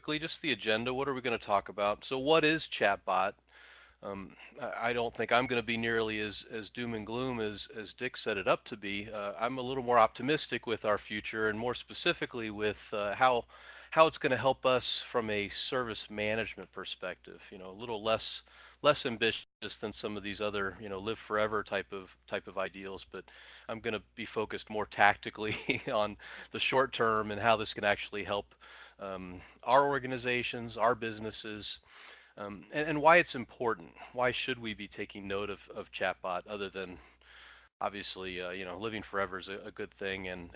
quickly, just the agenda. What are we going to talk about? So, what is Chatbot? I don't think I'm going to be nearly as doom and gloom as Dick set it up to be. I'm a little more optimistic with our future, and more specifically with how it's going to help us from a service management perspective. A little less ambitious than some of these other live forever type of ideals, but I'm going to be focused more tactically on the short term and how this can actually help our organizations, our businesses, and why it's important. Why should we be taking note of chatbot other than obviously, living forever is a good thing, and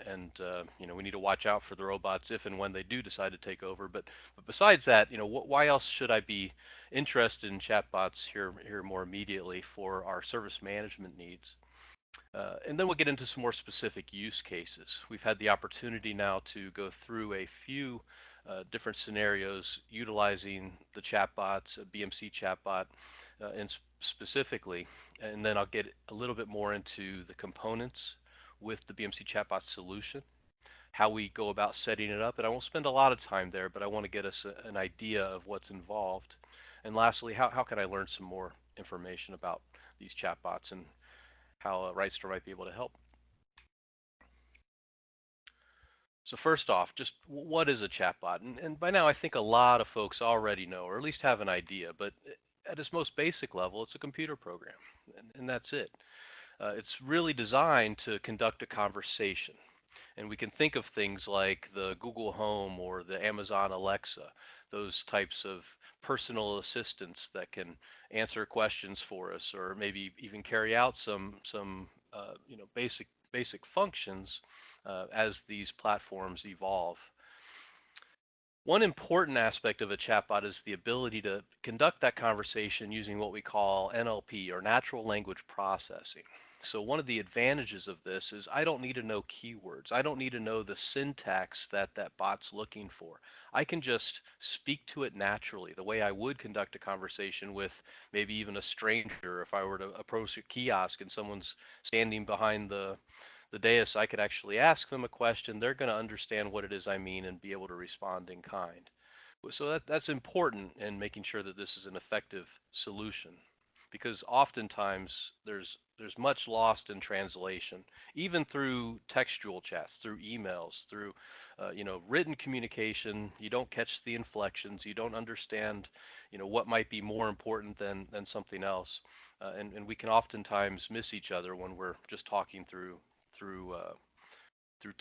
we need to watch out for the robots if and when they do decide to take over. But besides that, why else should I be interested in chatbots here more immediately for our service management needs? And then we'll get into some more specific use cases. We've had the opportunity now to go through a few different scenarios utilizing the chatbots, BMC chatbot, and specifically, and then I'll get a little bit more into the components with the BMC chatbot solution, how we go about setting it up, and I won't spend a lot of time there, but I want to get us an idea of what's involved. And lastly, how can I learn some more information about these chatbots and how RightStar might be able to help. So first off, just what is a chatbot? And by now, I think a lot of folks already know, or at least have an idea. But at its most basic level, it's a computer program, and that's it. It's really designed to conduct a conversation. And we can think of things like the Google Home or the Amazon Alexa, those types of personal assistants that can answer questions for us, or maybe even carry out some basic functions as these platforms evolve. One important aspect of a chatbot is the ability to conduct that conversation using what we call NLP, or natural language processing. So one of the advantages of this is I don't need to know keywords. I don't need to know the syntax that bot's looking for. I can just speak to it naturally, the way I would conduct a conversation with maybe even a stranger. If I were to approach a kiosk and someone's standing behind the dais, I could actually ask them a question. They're going to understand what it is I mean and be able to respond in kind. So that's important in making sure that this is an effective solution, because oftentimes there's much lost in translation, even through textual chats, through emails, through written communication. You don't catch the inflections. You don't understand what might be more important than something else, and we can oftentimes miss each other when we're just talking through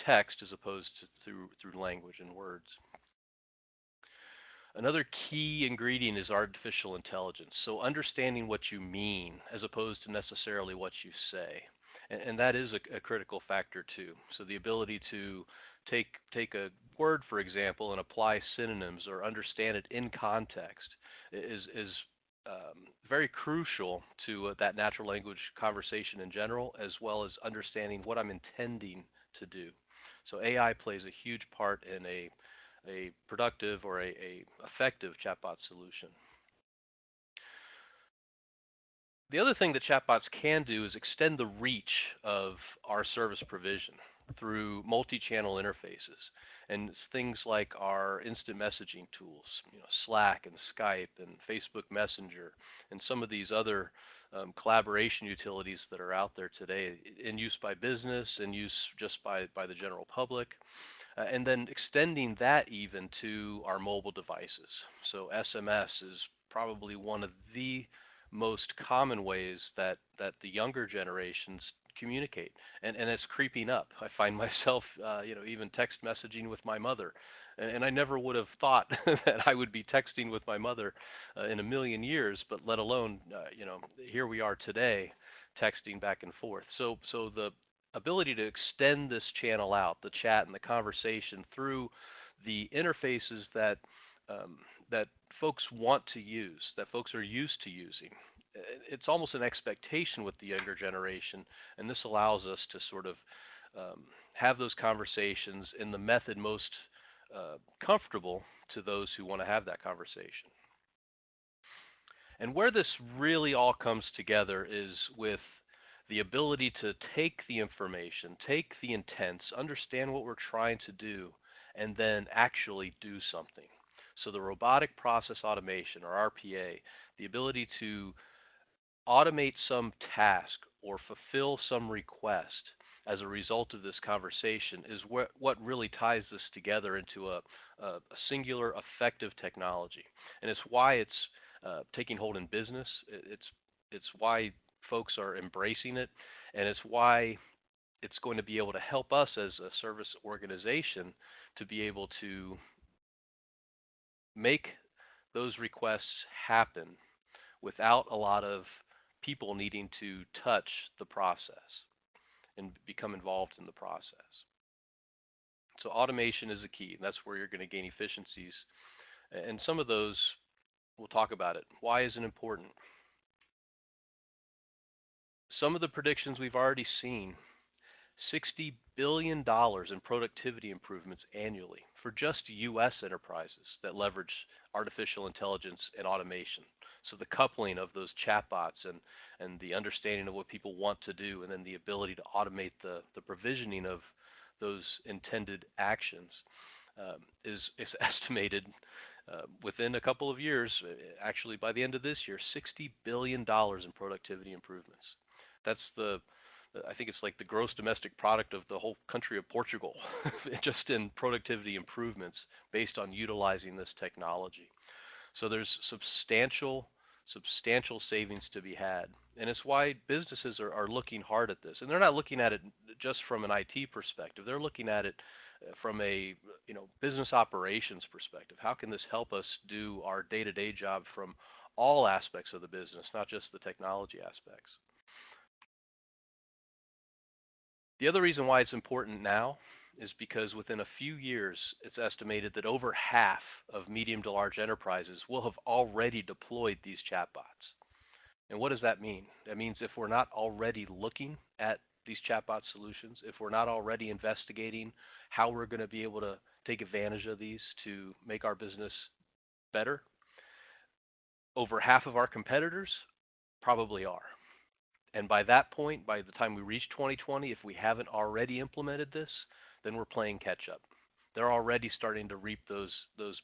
text as opposed to through language and words. Another key ingredient is artificial intelligence. So understanding what you mean as opposed to necessarily what you say. And that is a critical factor too. So the ability to take a word, for example, and apply synonyms or understand it in context is very crucial to that natural language conversation in general, as well as understanding what I'm intending to do. So AI plays a huge part in a productive or a effective chatbot solution. The other thing that chatbots can do is extend the reach of our service provision through multi-channel interfaces, and things like our instant messaging tools, Slack and Skype and Facebook Messenger, and some of these other collaboration utilities that are out there today in use by business and use just by the general public. And then extending that even to our mobile devices. So SMS is probably one of the most common ways that the younger generations communicate, and it's creeping up. I find myself, even text messaging with my mother, and I never would have thought that I would be texting with my mother in a million years, but let alone, here we are today, texting back and forth. So the ability to extend this channel out, the chat and the conversation, through the interfaces that folks want to use, that folks are used to using. It's almost an expectation with the younger generation, and this allows us to sort of have those conversations in the method most comfortable to those who want to have that conversation. And where this really all comes together is with the ability to take the information, take the intents, understand what we're trying to do, and then actually do something. So the robotic process automation, or RPA, the ability to automate some task or fulfill some request as a result of this conversation is what really ties this together into a singular effective technology. And it's why it's taking hold in business. It's why folks are embracing it, and it's why it's going to be able to help us as a service organization to be able to make those requests happen without a lot of people needing to touch the process and become involved in the process. So automation is the key, and that's where you're going to gain efficiencies. And some of those, we'll talk about it. Why is it important? Some of the predictions we've already seen, $60 billion in productivity improvements annually for just U.S. enterprises that leverage artificial intelligence and automation. So the coupling of those chatbots and the understanding of what people want to do, and then the ability to automate the provisioning of those intended actions is estimated within a couple of years, actually by the end of this year, $60 billion in productivity improvements. That's I think it's like the gross domestic product of the whole country of Portugal, just in productivity improvements based on utilizing this technology. So there's substantial savings to be had. And it's why businesses are looking hard at this. And they're not looking at it just from an IT perspective. They're looking at it from a business operations perspective. How can this help us do our day-to-day job from all aspects of the business, not just the technology aspects? The other reason why it's important now is because within a few years, it's estimated that over half of medium to large enterprises will have already deployed these chatbots. And what does that mean? That means if we're not already looking at these chatbot solutions, if we're not already investigating how we're going to be able to take advantage of these to make our business better, over half of our competitors probably are. And by that point, by the time we reach 2020, if we haven't already implemented this, then we're playing catch up. They're already starting to reap those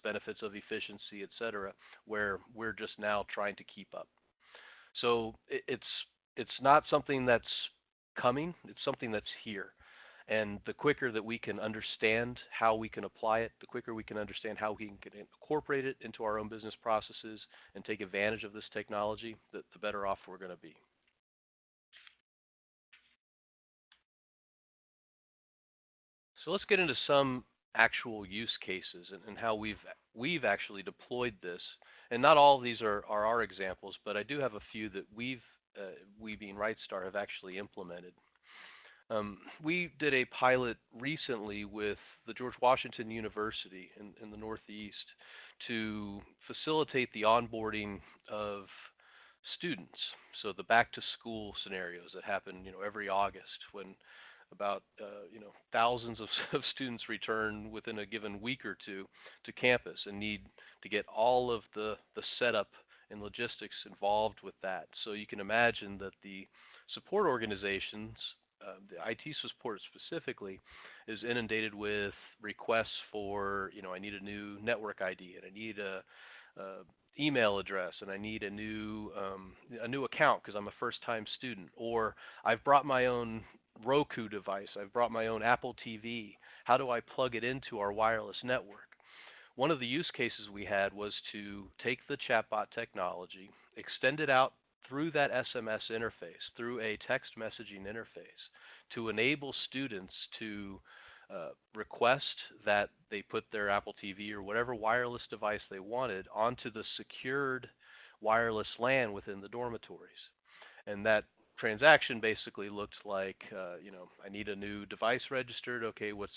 benefits of efficiency, et cetera, where we're just now trying to keep up. So it's not something that's coming, it's something that's here. And the quicker that we can understand how we can apply it, the quicker we can understand how we can incorporate it into our own business processes and take advantage of this technology, the better off we're going to be. So let's get into some actual use cases and how we've actually deployed this. And not all of these are our examples, but I do have a few that we being RightStar have actually implemented. We did a pilot recently with the George Washington University in the Northeast to facilitate the onboarding of students. So the back to school scenarios that happen, every August when about thousands of students return within a given week or two to campus and need to get all of the setup and logistics involved with that. So you can imagine that the support organizations, the IT support specifically, is inundated with requests for, I need a new network ID, and I need a email address, and I need a new account because I'm a first-time student, or I've brought my own Roku device, I've brought my own Apple TV. How do I plug it into our wireless network? One of the use cases we had was to take the chatbot technology, extend it out through that SMS interface, through a text messaging interface, to enable students to request that they put their Apple TV or whatever wireless device they wanted onto the secured wireless LAN within the dormitories. And that transaction basically looked like, I need a new device registered. Okay, what's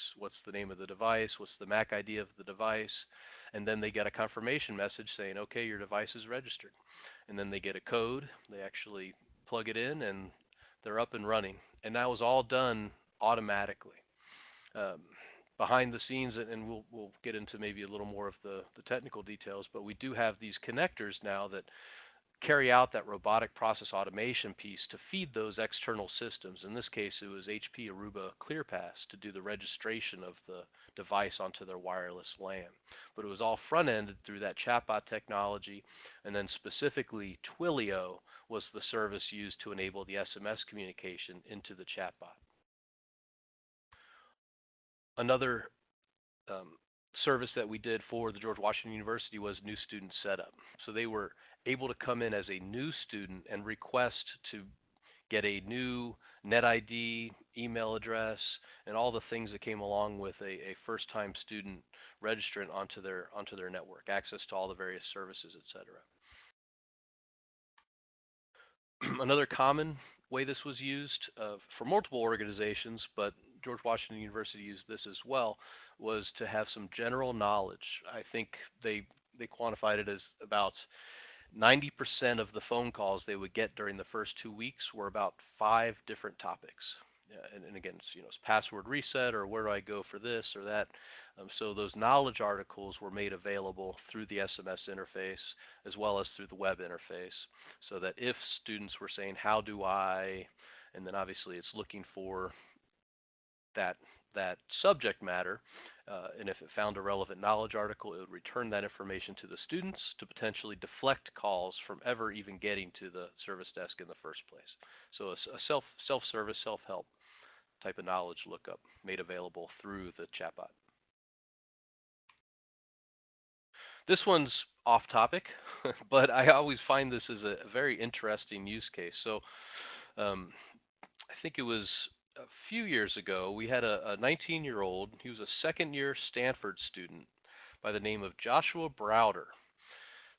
the name of the device? What's the MAC ID of the device? And then they get a confirmation message saying, okay, your device is registered. And then they get a code. They actually plug it in, and they're up and running. And that was all done automatically. Behind the scenes, and we'll get into maybe a little more of the technical details, but we do have these connectors now that carry out that robotic process automation piece to feed those external systems. In this case, it was HP Aruba ClearPass to do the registration of the device onto their wireless LAN. But it was all front-ended through that chatbot technology, and then specifically Twilio was the service used to enable the SMS communication into the chatbot. Another service that we did for the George Washington University was new student setup. So they were able to come in as a new student and request to get a new NetID, email address, and all the things that came along with a first-time student registrant onto their network, access to all the various services, etc. Another common way this was used for multiple organizations, but George Washington University used this as well, was to have some general knowledge. I think they quantified it as about 90% of the phone calls they would get during the first 2 weeks were about 5 different topics. And again, it's password reset, or where do I go for this or that. So those knowledge articles were made available through the SMS interface as well as through the web interface, so that if students were saying, how do I, and then obviously it's looking for that subject matter, and if it found a relevant knowledge article, it would return that information to the students to potentially deflect calls from ever even getting to the service desk in the first place. So a self-service, self-help type of knowledge lookup made available through the chatbot. This one's off topic, but I always find this is a very interesting use case. So I think it was a few years ago, we had a 19-year-old. He was a second-year Stanford student by the name of Joshua Browder.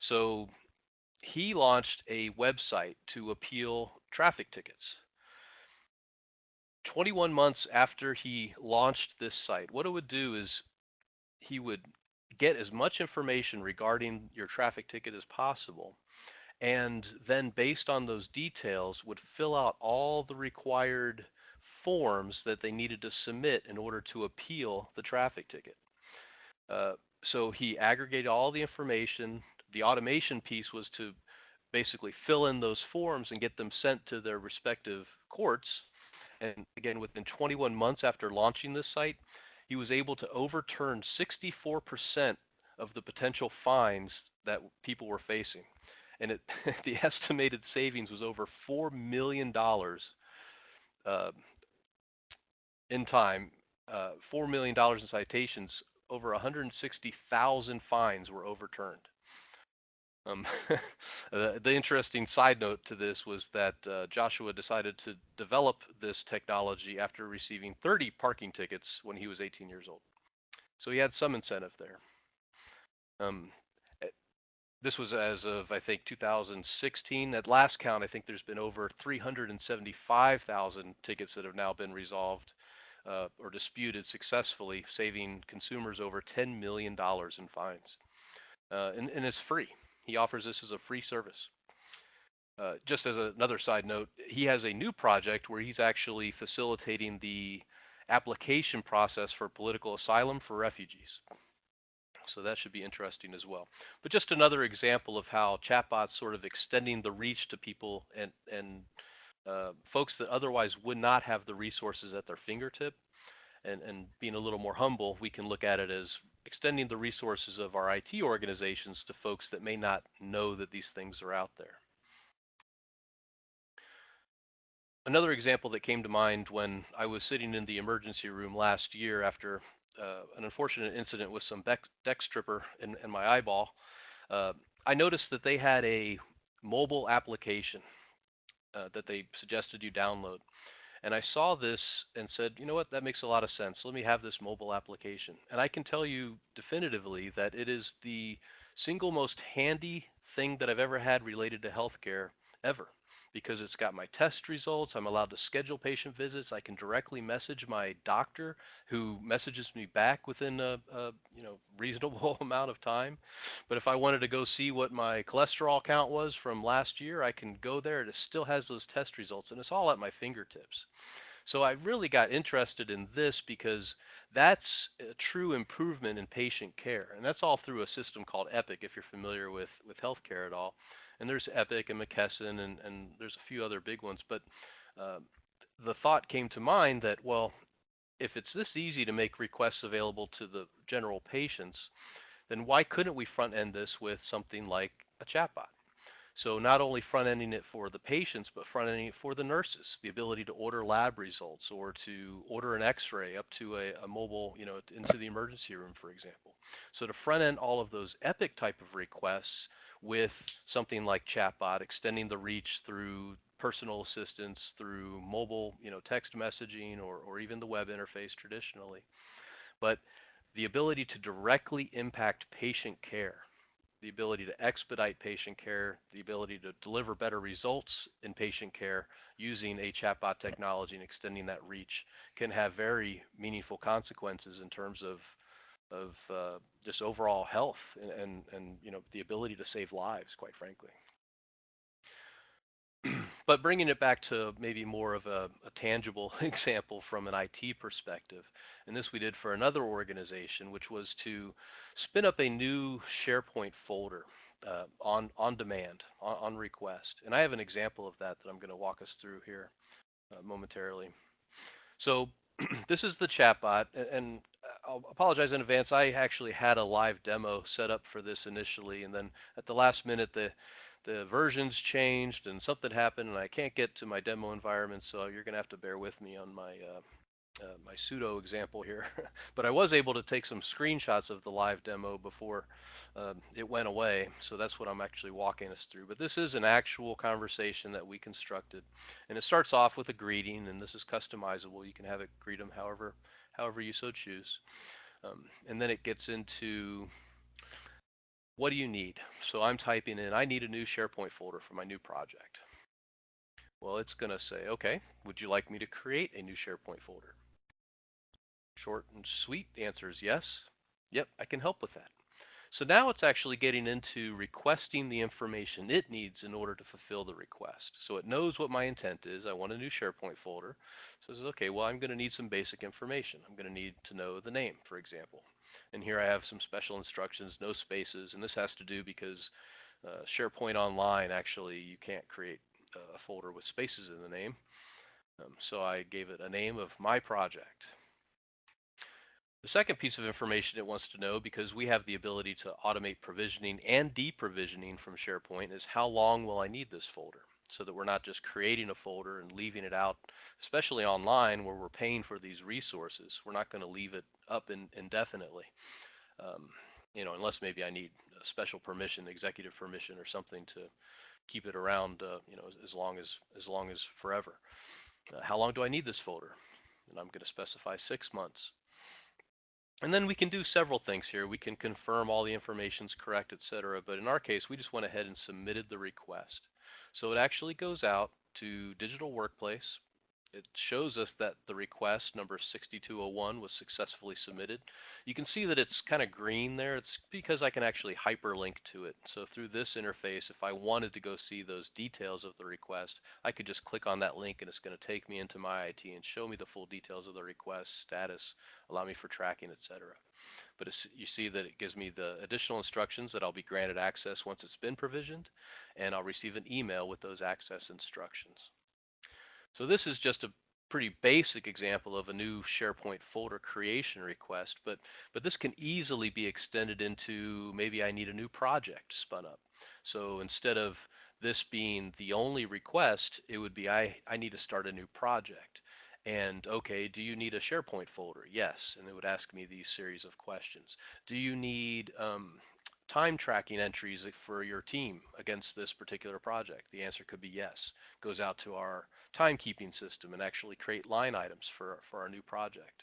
So he launched a website to appeal traffic tickets. 21 months after he launched this site, what it would do is he would get as much information regarding your traffic ticket as possible, and then based on those details would fill out all the required forms that they needed to submit in order to appeal the traffic ticket. So he aggregated all the information. The automation piece was to basically fill in those forms and get them sent to their respective courts. And again, within 21 months after launching this site, he was able to overturn 64% of the potential fines that people were facing. And the estimated savings was over $4 million in time, $4 million in citations. Over 160,000 fines were overturned. The interesting side note to this was that Joshua decided to develop this technology after receiving 30 parking tickets when he was 18 years old. So he had some incentive there. This was as of, I think, 2016. At last count, I think there's been over 375,000 tickets that have now been resolved or disputed successfully, saving consumers over $10 million in fines. And it's free. He offers this as a free service. Just as another side note, he has a new project where he's actually facilitating the application process for political asylum for refugees. So that should be interesting as well. But just another example of how chatbots sort of extending the reach to people and folks that otherwise would not have the resources at their fingertip. And being a little more humble, we can look at it as extending the resources of our IT organizations to folks that may not know that these things are out there. Another example that came to mind when I was sitting in the emergency room last year after an unfortunate incident with some deck stripper in my eyeball, I noticed that they had a mobile application that they suggested you download. And I saw this and said, you know what, that makes a lot of sense. Let me have this mobile application. And I can tell you definitively that it is the single most handy thing that I've ever had related to healthcare ever, because it's got my test results. I'm allowed to schedule patient visits. I can directly message my doctor, who messages me back within a reasonable amount of time. But if I wanted to go see what my cholesterol count was from last year, I can go there. It still has those test results, and it's all at my fingertips. So I really got interested in this because that's a true improvement in patient care, and that's all through a system called Epic. If you're familiar with healthcare at all, and there's Epic and McKesson, and there's a few other big ones. But uh, the thought came to mind that, well, if it's this easy to make requests available to the general patients, then why couldn't we front end this with something like a chatbot? So not only front ending it for the patients, but front ending it for the nurses, the ability to order lab results or to order an X-ray up to a mobile, into the emergency room, for example. So to front end all of those Epic type of requests with something like chatbot, extending the reach through personal assistance, through mobile, text messaging, or even the web interface traditionally, but the ability to directly impact patient care, the ability to expedite patient care, the ability to deliver better results in patient care using a chatbot technology and extending that reach can have very meaningful consequences in terms of just overall health and the ability to save lives, quite frankly. But bringing it back to maybe more of a tangible example from an IT perspective, and this we did for another organization, which was to spin up a new SharePoint folder on demand, on request. And I have an example of that I'm going to walk us through here momentarily. So this is the chatbot, and I'll apologize in advance. I actually had a live demo set up for this initially, and then at the last minute, the versions changed and something happened, and I can't get to my demo environment, so you're going to have to bear with me on my pseudo example here. But I was able to take some screenshots of the live demo before it went away, so that's what I'm actually walking us through. But this is an actual conversation that we constructed, and it starts off with a greeting, and this is customizable. You can have it greet them however you so choose, and then it gets into what do you need. So I'm typing in, I need a new SharePoint folder for my new project. Well, it's going to say, okay, would you like me to create a new SharePoint folder? Short and sweet. The answer is yes. Yep, I can help with that. So now it's actually getting into requesting the information it needs in order to fulfill the request. So it knows what my intent is. I want a new SharePoint folder. So it says, okay, well, I'm going to need some basic information. I'm going to need to know the name, for example. And here I have some special instructions, no spaces, and this has to do because SharePoint Online, actually, you can't create a folder with spaces in the name. So I gave it a name of my project. The second piece of information it wants to know, because we have the ability to automate provisioning and deprovisioning from SharePoint, is how long will I need this folder, so that we're not just creating a folder and leaving it out, especially online where we're paying for these resources. We're not going to leave it up indefinitely, unless maybe I need a special permission, executive permission or something to keep it around, as long as forever. How long do I need this folder? And I'm going to specify 6 months. And then we can do several things here. We can confirm all the information's correct, etc. But in our case, we just went ahead and submitted the request. So it actually goes out to Digital Workplace. It shows us that the request number 6201 was successfully submitted. You can see that it's kind of green there. It's because I can actually hyperlink to it. So through this interface, if I wanted to go see those details of the request, I could just click on that link and it's going to take me into my IT and show me the full details of the request, status, allow me for tracking, etc. But you see that it gives me the additional instructions that I'll be granted access once it's been provisioned, and I'll receive an email with those access instructions. So this is just a pretty basic example of a new SharePoint folder creation request, but this can easily be extended into maybe I need a new project spun up. So instead of this being the only request, it would be I need to start a new project. And okay, do you need a SharePoint folder? Yes, and it would ask me these series of questions. Do you need time tracking entries for your team against this particular project? The answer could be yes. Goes out to our timekeeping system and actually create line items for our new project.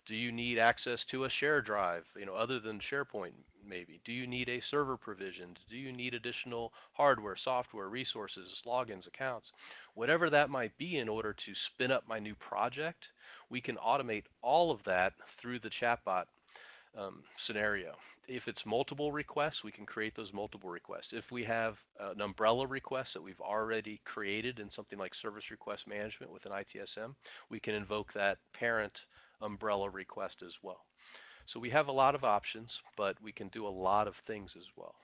Do you need access to a share drive, other than SharePoint maybe? Do you need a server provisioned? Do you need additional hardware, software, resources, logins, accounts? Whatever that might be in order to spin up my new project, we can automate all of that through the chatbot scenario. If it's multiple requests, we can create those multiple requests. If we have an umbrella request that we've already created in something like service request management with an ITSM, we can invoke that parent umbrella request as well. So we have a lot of options, but we can do a lot of things as well.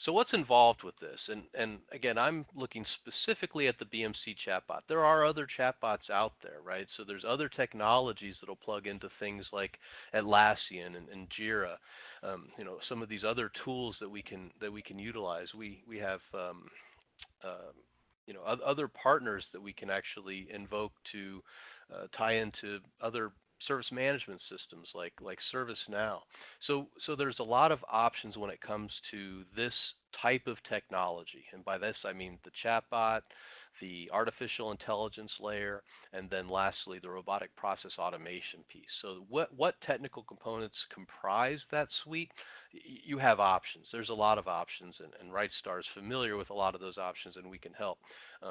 So what's involved with this? And again, I'm looking specifically at the BMC chatbot. There are other chatbots out there, right? So there's other technologies that'll plug into things like Atlassian and Jira. Some of these other tools that we can utilize. We have other partners that we can actually invoke to tie into other service management systems like ServiceNow. So there's a lot of options when it comes to this type of technology, and by this I mean the chatbot, the artificial intelligence layer, and then lastly the robotic process automation piece. So what technical components comprise that suite? You have options. There's a lot of options, and RightStar is familiar with a lot of those options, and we can help.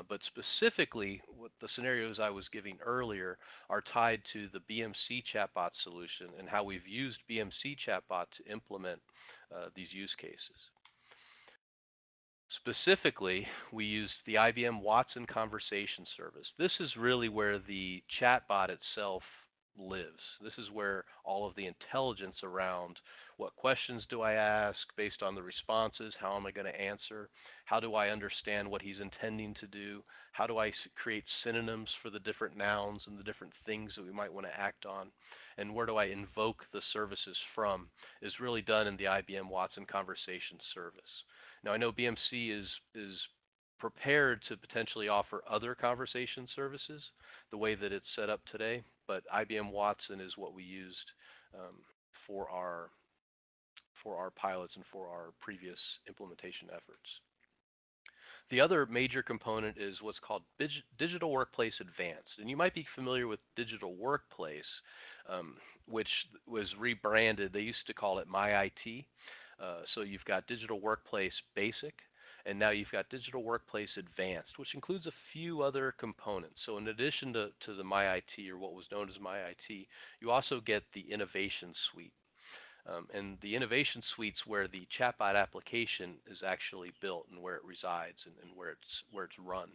But specifically, what the scenarios I was giving earlier are tied to the BMC chatbot solution and how we've used BMC chatbot to implement these use cases. Specifically, we used the IBM Watson Conversation Service. This is really where the chatbot itself lives. This is where all of the intelligence around what questions do I ask based on the responses, how am I going to answer, how do I understand what he's intending to do, how do I create synonyms for the different nouns and the different things that we might want to act on, and where do I invoke the services from, is really done in the IBM Watson Conversation Service. Now, I know BMC is prepared to potentially offer other conversation services the way that it's set up today, but IBM Watson is what we used for our pilots and for our previous implementation efforts. The other major component is what's called Digital Workplace Advanced. And you might be familiar with Digital Workplace, which was rebranded. They used to call it MyIT. So you've got Digital Workplace Basic, and now you've got Digital Workplace Advanced, which includes a few other components. So in addition to the MyIT, or what was known as MyIT, you also get the Innovation Suite. And the Innovation Suite's where the chatbot application is actually built and where it resides and where it's run.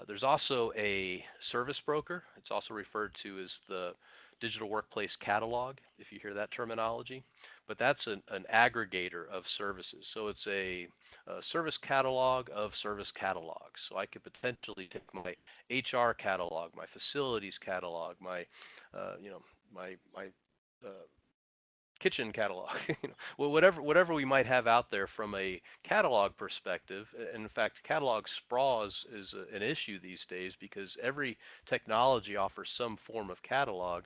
There's also a service broker. It's also referred to as the Digital Workplace Catalog, if you hear that terminology. But that's an aggregator of services. So it's a service catalog of service catalogs. So I could potentially take my HR catalog, my facilities catalog, my kitchen catalog, well, whatever we might have out there from a catalog perspective. And in fact, catalog sprawl is an issue these days because every technology offers some form of catalog,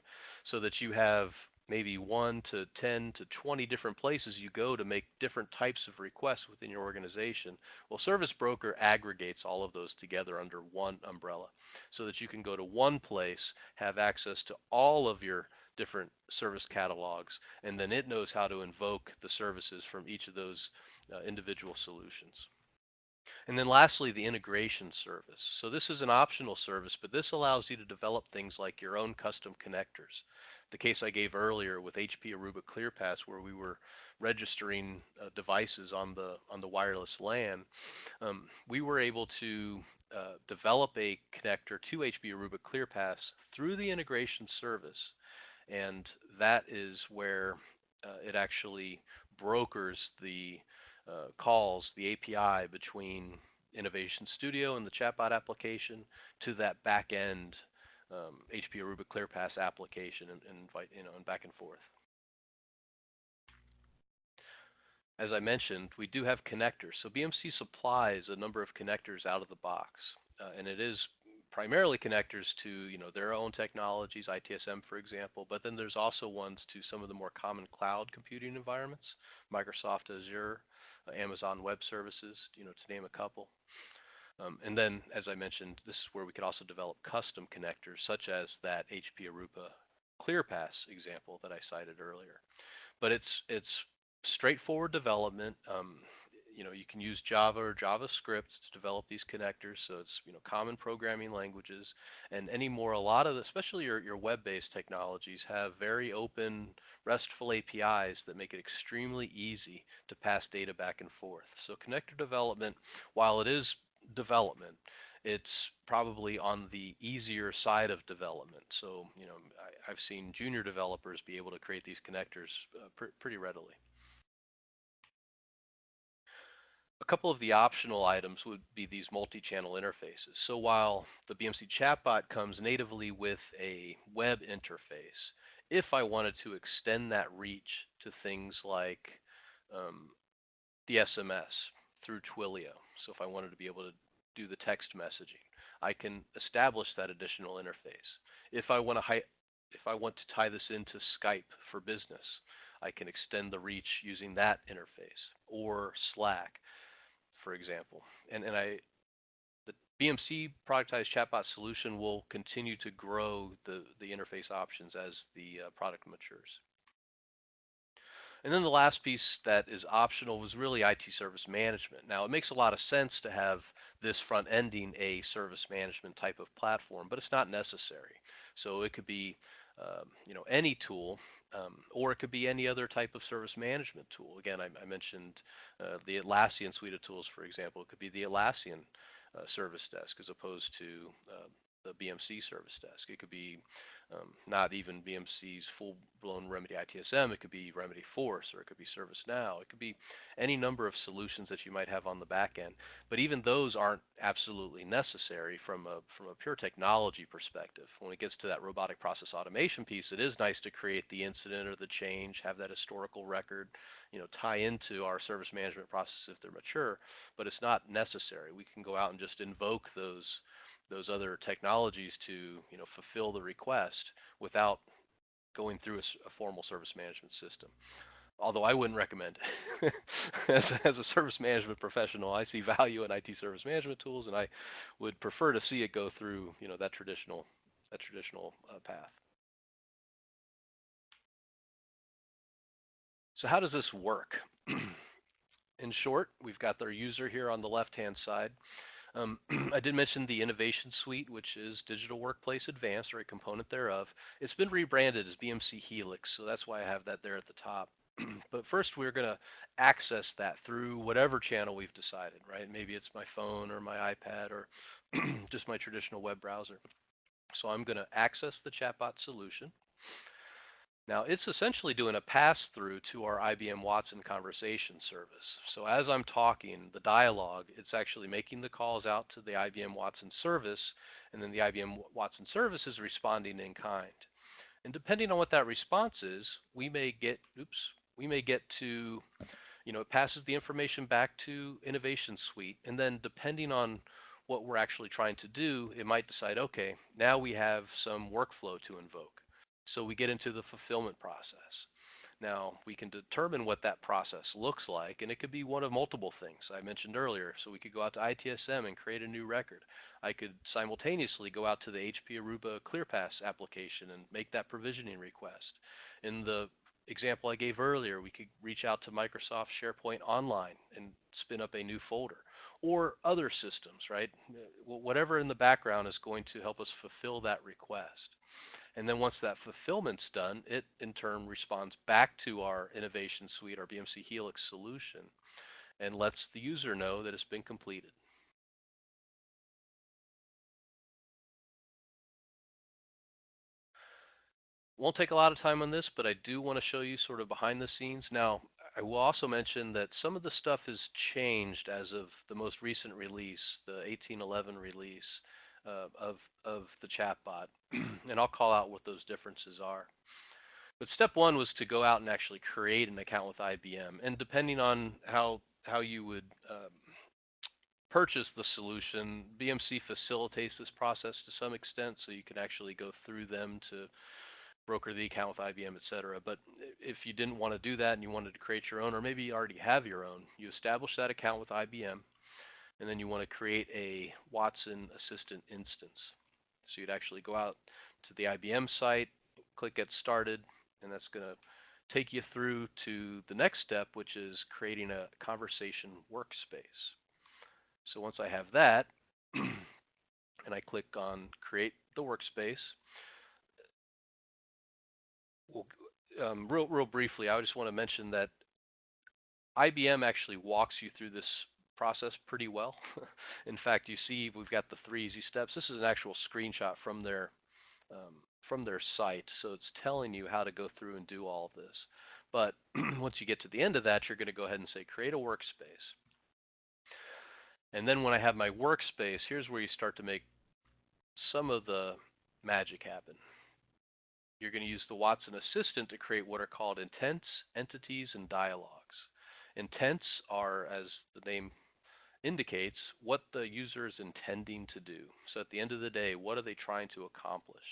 so that you have maybe 1 to 10 to 20 different places you go to make different types of requests within your organization. Well, Service Broker aggregates all of those together under one umbrella, so that you can go to one place, have access to all of your different service catalogs, and then it knows how to invoke the services from each of those individual solutions. And then lastly, the integration service. So this is an optional service, but this allows you to develop things like your own custom connectors. The case I gave earlier with HP Aruba ClearPass, where we were registering devices on the wireless LAN, we were able to develop a connector to HP Aruba ClearPass through the integration service. And that is where it actually brokers the calls, the API between Innovation Studio and the chatbot application to that back end HP Aruba ClearPass application, and back and forth. As I mentioned, we do have connectors. So BMC supplies a number of connectors out of the box, and it is primarily connectors to their own technologies, ITSM for example, but then there's also ones to some of the more common cloud computing environments, Microsoft Azure, Amazon Web Services, to name a couple. And then, as I mentioned, this is where we could also develop custom connectors, such as that HP Aruba ClearPass example that I cited earlier. But it's straightforward development. you can use Java or JavaScript to develop these connectors, so it's common programming languages. And anymore, a lot of especially your web-based technologies have very open RESTful APIs that make it extremely easy to pass data back and forth. So connector development, while it is development, it's probably on the easier side of development. So I've seen junior developers be able to create these connectors pretty readily. A couple of the optional items would be these multi-channel interfaces. So while the BMC chatbot comes natively with a web interface, if I wanted to extend that reach to things like um, the SMS through Twilio, so if I wanted to be able to do the text messaging, I can establish that additional interface. If I want to tie this into Skype for business, I can extend the reach using that interface, or Slack, for example. The BMC productized chatbot solution will continue to grow the interface options as the product matures. And then the last piece that is optional was really IT service management. Now, it makes a lot of sense to have this front-ending a service management type of platform, but it's not necessary. So it could be any tool, or it could be any other type of service management tool. Again, I mentioned the Atlassian suite of tools, for example. It could be the Atlassian service desk as opposed to the BMC service desk. It could be not even BMC's full-blown Remedy ITSM. It could be Remedy Force, or it could be ServiceNow. It could be any number of solutions that you might have on the back end. But even those aren't absolutely necessary from a pure technology perspective. When it gets to that robotic process automation piece, it is nice to create the incident or the change, have that historical record, tie into our service management process if they're mature. But it's not necessary. We can go out and just invoke those other technologies to fulfill the request without going through a formal service management system. Although I wouldn't recommend it. as a service management professional, I see value in IT service management tools, and I would prefer to see it go through that traditional path. So how does this work? In short, we've got our user here on the left-hand side. I did mention the Innovation Suite, which is Digital Workplace Advanced, or a component thereof. It's been rebranded as BMC Helix, so that's why I have that there at the top. But first, we're going to access that through whatever channel we've decided, right? Maybe it's my phone or my iPad or just my traditional web browser. So I'm going to access the chatbot solution. Now, it's essentially doing a pass-through to our IBM Watson conversation service. So as I'm talking, the dialogue, it's actually making the calls out to the IBM Watson service, and then the IBM Watson service is responding in kind. And depending on what that response is, we may get to, it passes the information back to Innovation Suite, and then depending on what we're actually trying to do, it might decide, okay, now we have some workflow to invoke. So we get into the fulfillment process. Now, we can determine what that process looks like, and it could be one of multiple things I mentioned earlier. So we could go out to ITSM and create a new record. I could simultaneously go out to the HP Aruba ClearPass application and make that provisioning request. In the example I gave earlier, we could reach out to Microsoft SharePoint Online and spin up a new folder, or other systems, right? Whatever in the background is going to help us fulfill that request. And then once that fulfillment's done, it in turn responds back to our Innovation Suite, our BMC Helix solution, and lets the user know that it's been completed. Won't take a lot of time on this, but I do want to show you sort of behind the scenes. Now, I will also mention that some of the stuff has changed as of the most recent release, the 18.11 release of the chatbot, and I'll call out what those differences are. But step one was to go out and actually create an account with IBM, and depending on how you would purchase the solution, BMC facilitates this process to some extent, so you can actually go through them to broker the account with IBM, etc. But if you didn't want to do that and you wanted to create your own, or maybe you already have your own, you establish that account with IBM, and then you want to create a Watson Assistant instance. So you'd actually go out to the IBM site, click Get Started, and that's going to take you through to the next step, which is creating a conversation workspace. So once I have that, and I click on create the workspace, we'll, real briefly, I just want to mention that IBM actually walks you through this process pretty well. In fact, you see we've got the 3 easy steps. This is an actual screenshot um, from their site, so it's telling you how to go through and do all of this. But once you get to the end of that, you're going to go ahead and say create a workspace. And then when I have my workspace, here's where you start to make some of the magic happen. You're going to use the Watson Assistant to create what are called intents, entities, and dialogues. Intents are, as the name indicates, what the user is intending to do. So at the end of the day, what are they trying to accomplish?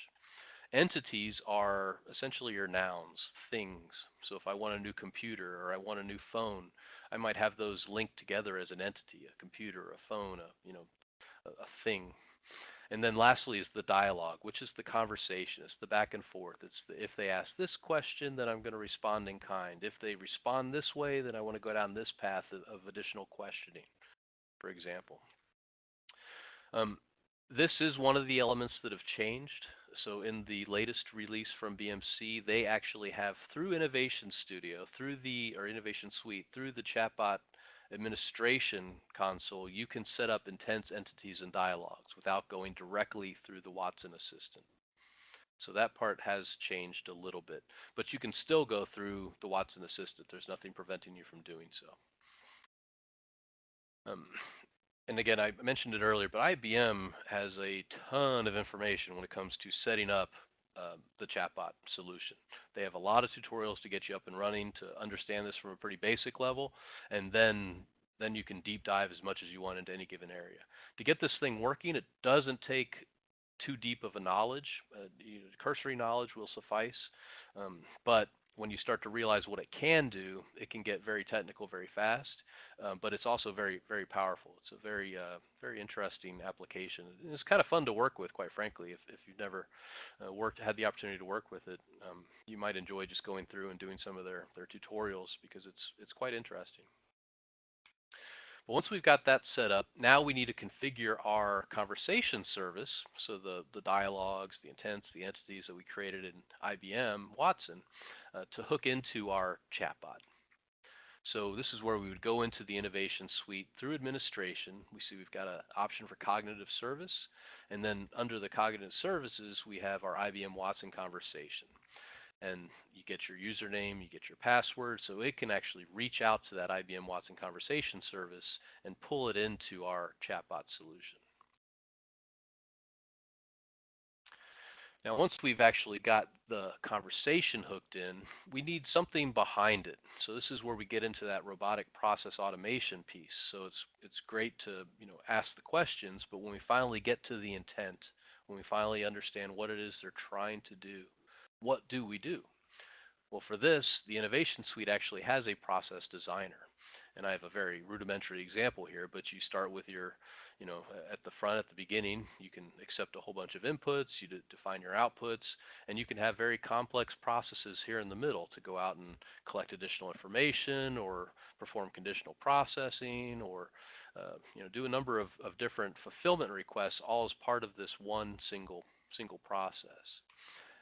Entities are essentially your nouns, things. So if I want a new computer or I want a new phone, I might have those linked together as an entity, a computer, a phone, a thing. And then lastly is the dialogue, which is the conversation. It's the back and forth. If they ask this question, then I'm going to respond in kind. If they respond this way, then I want to go down this path of additional questioning, for example. This is one of the elements that have changed. So in the latest release from BMC, they actually have, through Innovation Studio, or Innovation Suite, through the Chatbot administration console, you can set up intents, entities, and dialogues without going directly through the Watson Assistant. So that part has changed a little bit, but you can still go through the Watson Assistant. There's nothing preventing you from doing so. And again, I mentioned it earlier, but IBM has a ton of information when it comes to setting up the chatbot solution. They have a lot of tutorials to get you up and running to understand this from a pretty basic level, and then you can deep dive as much as you want into any given area. To get this thing working, it doesn't take too deep of a knowledge. Cursory knowledge will suffice, but when you start to realize what it can do, it can get very technical very fast. But it's also very, very powerful. It's a very, very interesting application. It's kind of fun to work with, quite frankly. If you've never had the opportunity to work with it, you might enjoy just going through and doing some of their tutorials because it's quite interesting. But once we've got that set up, now we need to configure our conversation service, so the dialogues, the intents, the entities that we created in IBM Watson, to hook into our chatbot. So this is where we would go into the Innovation Suite through administration. We see we've got an option for cognitive service, and then under the cognitive services, we have our IBM Watson conversation. And you get your username, you get your password, so it can actually reach out to that IBM Watson conversation service and pull it into our chatbot solution. Now, once we've actually got the conversation hooked in, we need something behind it. So this is where we get into that robotic process automation piece. So it's great to ask the questions, but when we finally get to the intent, when we finally understand what it is they're trying to do, what do we do? Well, for this, the Innovation Suite actually has a process designer. And I have a very rudimentary example here, but you start with your, at the front, at the beginning, you can accept a whole bunch of inputs, you define your outputs, and you can have very complex processes here in the middle to go out and collect additional information or perform conditional processing or do a number of different fulfillment requests, all as part of this one single process.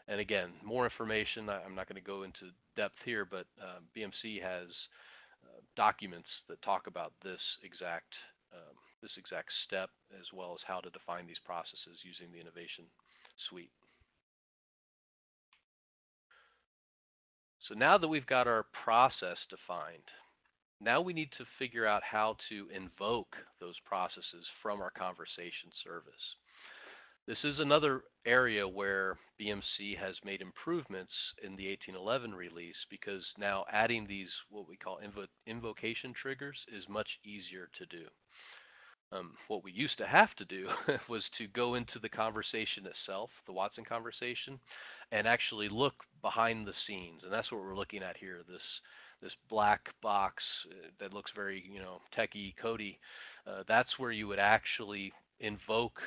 And again, more information, I'm not going to go into depth here, but BMC has documents that talk about this exact step, as well as how to define these processes using the Innovation Suite. So now that we've got our process defined, now we need to figure out how to invoke those processes from our conversation service. This is another area where BMC has made improvements in the 1811 release, because now adding these, what we call invocation triggers, is much easier to do. What we used to have to do was to go into the conversation itself, the Watson conversation, and actually look behind the scenes. And that's what we're looking at here, this black box that looks very, techie, codey. That's where you would actually invoke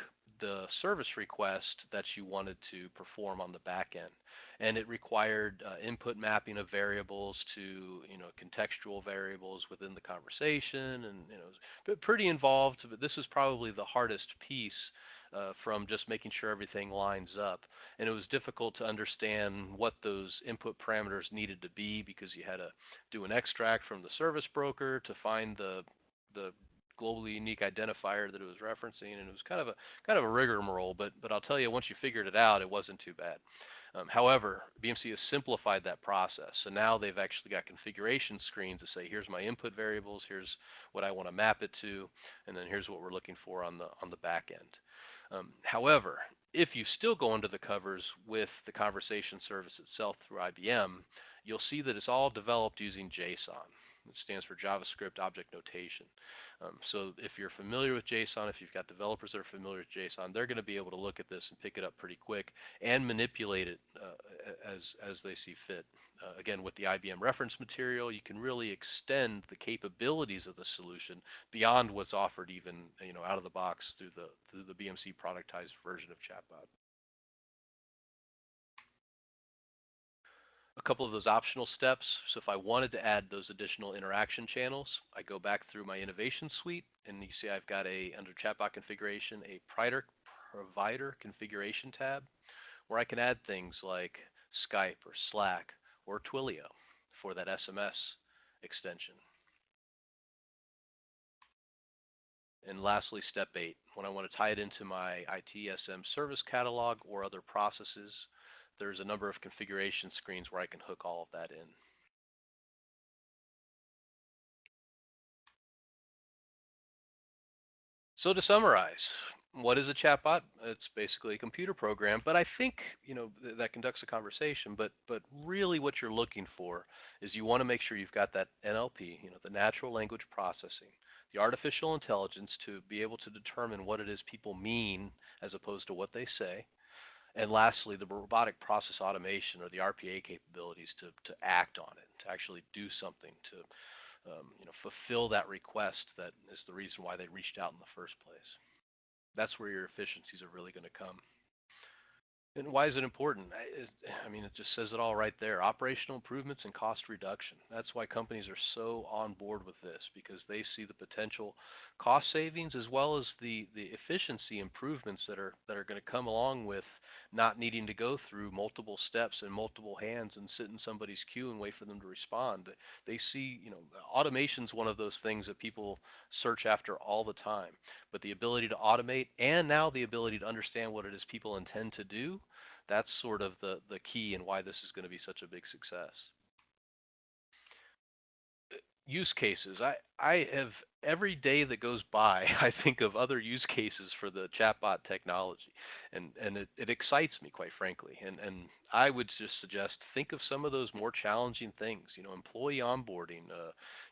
the service request that you wanted to perform on the back end. And it required input mapping of variables to, contextual variables within the conversation, and it was pretty involved. But this is probably the hardest piece from just making sure everything lines up. And it was difficult to understand what those input parameters needed to be, because you had to do an extract from the service broker to find the globally unique identifier that it was referencing, and it was kind of a rigmarole. But I'll tell you, once you figured it out, it wasn't too bad. However, BMC has simplified that process. So now they've actually got configuration screens to say, here's my input variables, here's what I want to map it to, and then here's what we're looking for on the back end. However, if you still go under the covers with the conversation service itself through IBM, you'll see that it's all developed using JSON. It stands for JavaScript Object Notation. So if you're familiar with JSON, if you've got developers that are familiar with JSON, they're going to be able to look at this and pick it up pretty quick and manipulate it as they see fit. Again, with the IBM reference material, you can really extend the capabilities of the solution beyond what's offered even out of the box through the BMC productized version of Chatbot. A couple of those optional steps. So if I wanted to add those additional interaction channels, I go back through my innovation suite, and you see I've got under Chatbot configuration, a provider configuration tab, where I can add things like Skype or Slack or Twilio for that SMS extension. And lastly, step 8, when I want to tie it into my ITSM service catalog or other processes, there's a number of configuration screens where I can hook all of that in. So to summarize, what is a chatbot? It's basically a computer program, but I think that conducts a conversation. But really, what you're looking for is you want to make sure you've got that NLP, the natural language processing, the artificial intelligence to be able to determine what it is people mean as opposed to what they say. And lastly, the robotic process automation, or the RPA capabilities to act on it, to actually do something, to fulfill that request that is the reason why they reached out in the first place. That's where your efficiencies are really going to come. And why is it important? I mean, it just says it all right there. Operational improvements and cost reduction. That's why companies are so on board with this, because they see the potential cost savings as well as the efficiency improvements that are going to come along with not needing to go through multiple steps and multiple hands and sit in somebody's queue and wait for them to respond. They see, automation's one of those things that people search after all the time. But the ability to automate, and now the ability to understand what it is people intend to do, that's sort of the key and why this is going to be such a big success. Use cases. I have, every day that goes by, I think of other use cases for the chatbot technology, and it excites me, quite frankly. And I would just suggest, think of some of those more challenging things. Employee onboarding,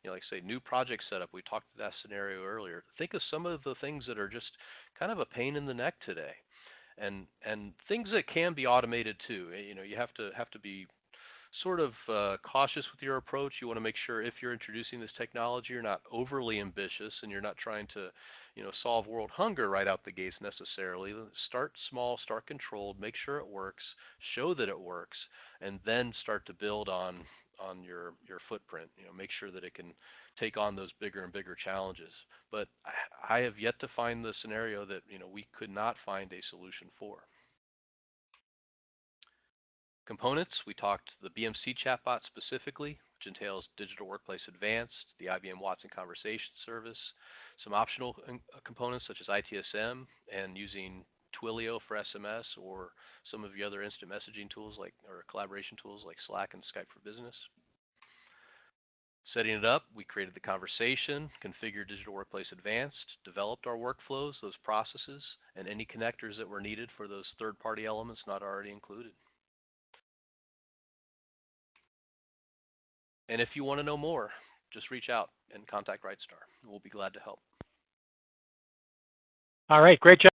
like say new project setup. We talked to that scenario earlier. Think of some of the things that are just kind of a pain in the neck today, and things that can be automated too. You have to be sort of cautious with your approach. You want to make sure if you're introducing this technology, you're not overly ambitious and you're not trying to, solve world hunger right out the gates necessarily. Start small, start controlled, make sure it works, show that it works, and then start to build on your footprint. Make sure that it can take on those bigger and bigger challenges. But I have yet to find the scenario that we could not find a solution for. Components, we talked the BMC chatbot specifically, which entails Digital Workplace Advanced, the IBM Watson Conversation Service, some optional components such as ITSM and using Twilio for SMS, or some of the other instant messaging tools or collaboration tools like Slack and Skype for Business. Setting it up, we created the conversation, configured Digital Workplace Advanced, developed our workflows, those processes, and any connectors that were needed for those third-party elements not already included. And if you want to know more, just reach out and contact RightStar. We'll be glad to help. All right, great job.